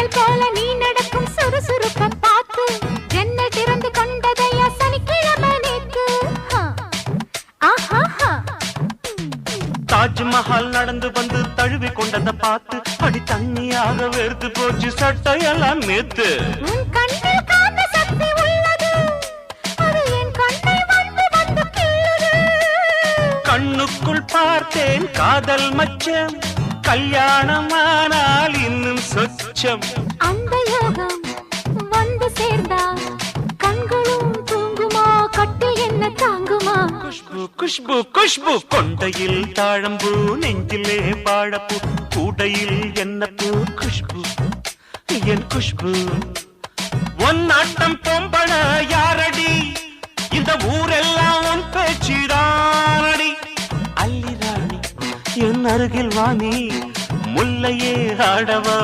மின்னல் போல நீ நடக்கும் சுறுசுறுப்ப பார்த்து ஜன்னல் திறந்து கொண்டதையா சனிக்கிழமை நேத்து. தாஜ்மஹால் நடந்து வந்து தழுவி கொண்டதை பார்த்து அடி தண்ணியாக வெறுத்து போச்சு சட்டையெல்லாம் நேத்து. உன் கண்ணில் காந்த சக்தி உள்ளது, அது என் கண்ணை வந்து வந்து கிள்ளுது. கண்ணுக்குள் பார்த்தேன் காதல் மச்சம், கல்யாணமானால் இன்னும் சொச்சம். அந்த யோகம் வந்து சேர்ந்தா கண்களும் தூங்குமா, கட்டில் என்ன தாங்குமா? குஷ்பு குஷ்பு குஷ்பு கொண்டையில் தாழம்பூ, நெஞ்சிலே வாழப்பூ, கூடையில் என்ன பூ? குஷ்பு என் குஷ்பு. ஒன் ஆட்டம் பொம்பள யாரடி, இந்த ஊரெல்லாம் உன் பேச்சிடானடி. அல்லி ராணி என் அருகில் வாணி, முல்லையே ஆடவா